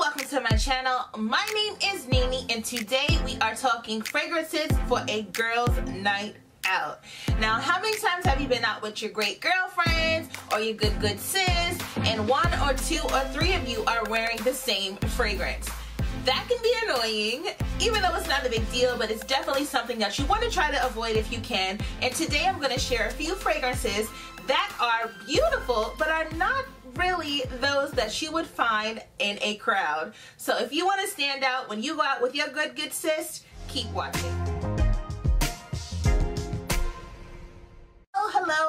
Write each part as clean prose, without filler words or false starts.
welcome to my channel. My name is Nene and today we are talking fragrances for a girls' night out. Now, how many times have you been out with your great girlfriends or your good sis and one or two or three of you are wearing the same fragrance? That can be annoying, even though it's not a big deal, but it's definitely something that you want to try to avoid if you can. And today I'm going to share a few fragrances that are beautiful, but are not really those that you would find in a crowd. So if you want to stand out when you go out with your good sis, keep watching.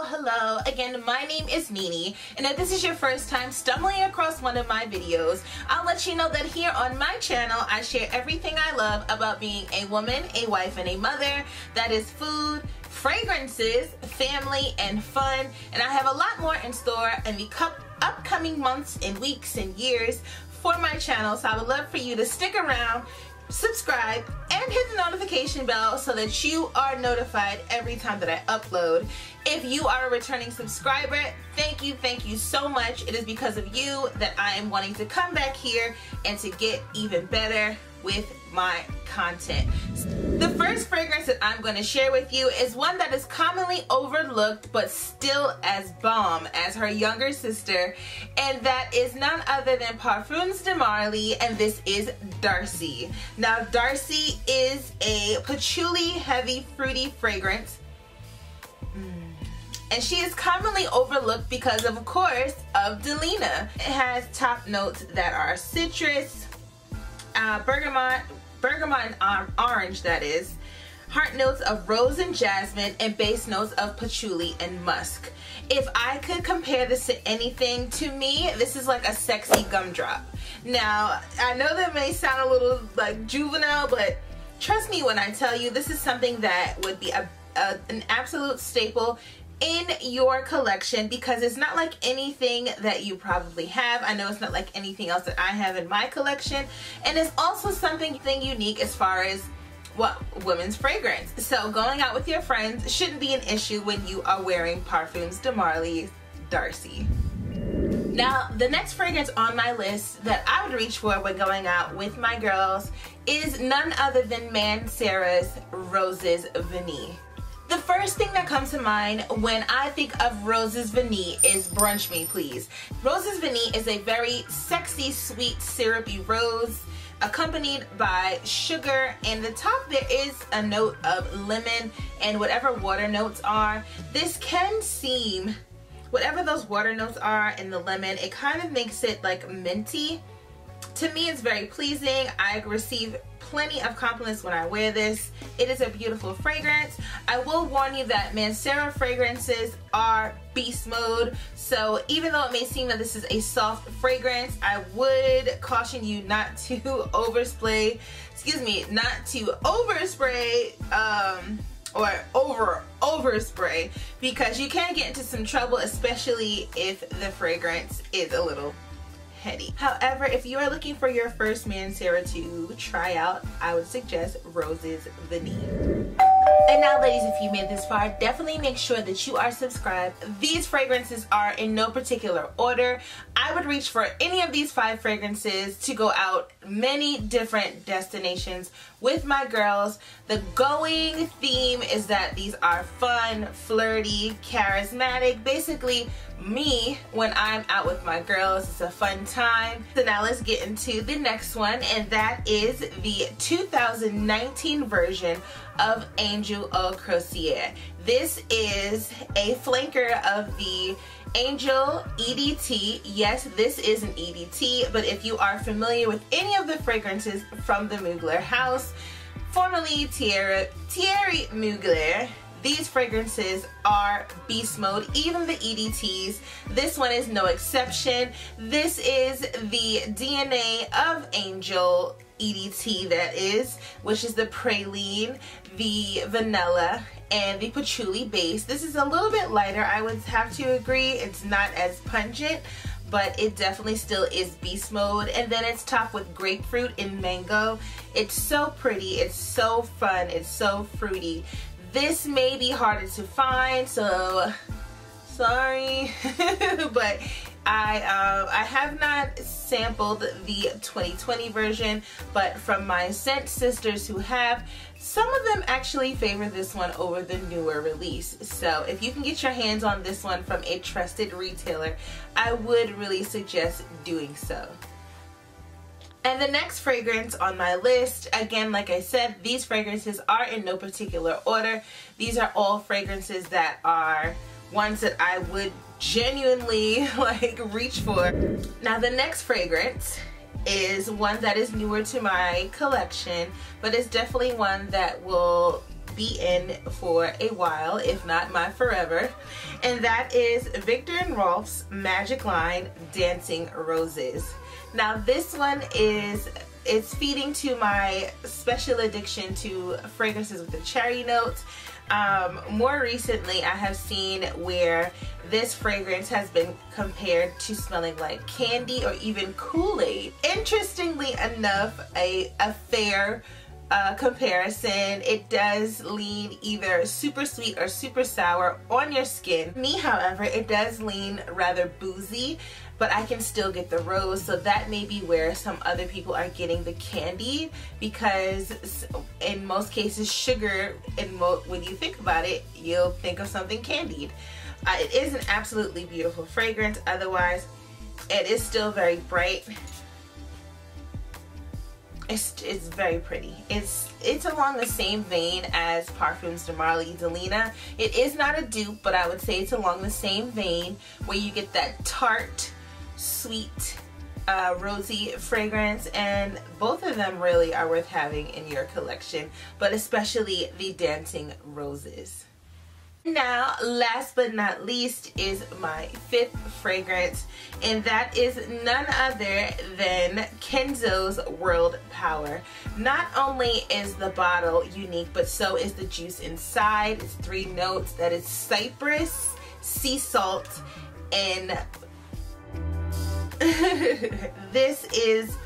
Hello. Again, my name is Nene, and if this is your first time stumbling across one of my videos, I'll let you know that here on my channel, I share everything I love about being a woman, a wife, and a mother. That is food, fragrances, family, and fun. And I have a lot more in store in the upcoming months and weeks and years for my channel. So I would love for you to stick around, subscribe, and hit the notification bell so that you are notified every time that I upload. If you are a returning subscriber, thank you so much. It is because of you that I am wanting to come back here and to get even better with my content. The first fragrance that I'm going to share with you is one that is commonly overlooked but still as bomb as her younger sister, and that is none other than Parfums de Marly, and this is Darcy. Now, Darcy is a patchouli heavy fruity fragrance, and she is commonly overlooked because of course of Delina. It has top notes that are citrus, bergamot and orange, that is, heart notes of rose and jasmine, and base notes of patchouli and musk. If I could compare this to anything, to me, this is like a sexy gumdrop. Now, I know that may sound a little like juvenile, but trust me when I tell you this is something that would be an absolute staple in your collection, because it's not like anything that you probably have. I know it's not like anything else that I have in my collection, and it's also something unique as far as what women's fragrance. So going out with your friends shouldn't be an issue when you are wearing Parfums de Marly Darcy. Now, the next fragrance on my list that I would reach for when going out with my girls is none other than Mancera's Roses Vanille. The first thing that comes to mind when I think of Roses Vanille is Brunch Me Please. Roses Vanille is a very sexy, sweet, syrupy rose accompanied by sugar, and the top there is a note of lemon and whatever water notes are. This can seem, whatever those water notes are in the lemon, it kind of makes it like minty. To me, it's very pleasing. I receive plenty of compliments when I wear this. It is a beautiful fragrance. I will warn you that Mancera fragrances are beast mode, so even though it may seem that this is a soft fragrance, I would caution you not to overspray, or overspray, because you can get into some trouble, especially if the fragrance is a little heady. However, if you are looking for your first Mancera to try out, I would suggest Roses Vanille. And now, ladies, if you made this far, definitely make sure that you are subscribed. These fragrances are in no particular order. I would reach for any of these 5 fragrances to go out many different destinations with my girls. The going theme is that these are fun, flirty, charismatic, basically me when I'm out with my girls. It's a fun time. So now let's get into the next one, and that is the 2019 version of Angel Eau Croisière. This is a flanker of the Angel EDT. Yes, this is an EDT, but if you are familiar with any of the fragrances from the Mugler house, formerly Thierry Mugler, these fragrances are beast mode, even the EDTs. This one is no exception. This is the DNA of Angel EDT, that is, which is the praline, the vanilla, and the patchouli base. This is a little bit lighter, I would have to agree. It's not as pungent, but it definitely still is beast mode. And then it's topped with grapefruit and mango. It's so pretty, it's so fun, it's so fruity. This may be harder to find, so sorry, but I have not sampled the 2020 version, but from my scent sisters who have, some of them actually favor this one over the newer release. So if you can get your hands on this one from a trusted retailer, I would really suggest doing so. And the next fragrance on my list, again, like I said, these fragrances are in no particular order. These are all fragrances that are ones that I would genuinely like reach for. Now the next fragrance is one that is newer to my collection, but it's definitely one that will be in for a while, if not my forever, and that is Viktor & Rolf's Magic Line Dancing Roses. Now this one it's feeding to my special addiction to fragrances with the cherry notes. More recently I have seen where this fragrance has been compared to smelling like candy or even Kool-Aid. Interestingly enough, a fair comparison. It does lean either super sweet or super sour on your skin. Me, however, it does lean rather boozy, but I can still get the rose, so that may be where some other people are getting the candy, because in most cases sugar, when you think about it, you'll think of something candied. It is an absolutely beautiful fragrance. Otherwise, it is still very bright. It's very pretty. It's along the same vein as Parfums de Marly Delina. It is not a dupe, but I would say it's along the same vein where you get that tart, sweet, rosy fragrance, and both of them really are worth having in your collection, but especially the Dancing Roses. Now, last but not least is my fifth fragrance, and that is none other than Kenzo's World Power. Not only is the bottle unique, but so is the juice inside. It's 3 notes. That is cypress, sea salt, and this is,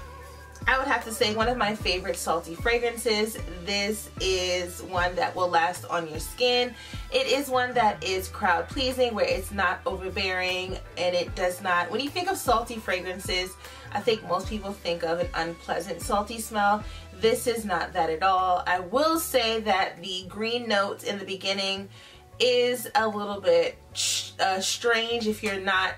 I would have to say, one of my favorite salty fragrances. This is one that will last on your skin. It is one that is crowd pleasing, where it's not overbearing, and it does not, when you think of salty fragrances, I think most people think of an unpleasant salty smell. This is not that at all. I will say that the green notes in the beginning is a little bit strange if you're not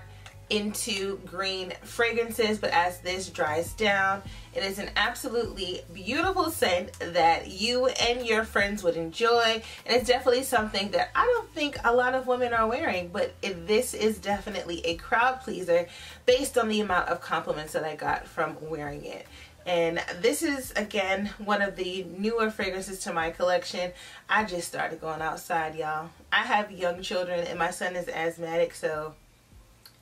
into green fragrances, but as this dries down, it is an absolutely beautiful scent that you and your friends would enjoy, and it's definitely something that I don't think a lot of women are wearing, but this is definitely a crowd pleaser based on the amount of compliments that I got from wearing it. And this is, again, one of the newer fragrances to my collection. I just started going outside, y'all. I have young children and my son is asthmatic, so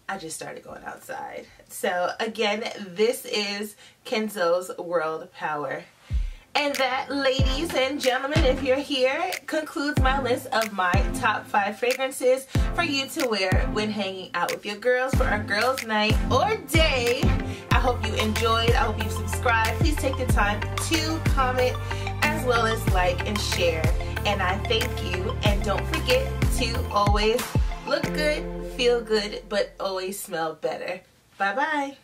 I just started going outside. So again, this is Kenzo's World Power. And that, ladies and gentlemen, if you're here, concludes my list of my top 5 fragrances for you to wear when hanging out with your girls for a girls' night or day. I hope you enjoyed. I hope you subscribed. Please take the time to comment as well as like and share. And I thank you. And don't forget to always look good, feel good, but always smell better. Bye-bye.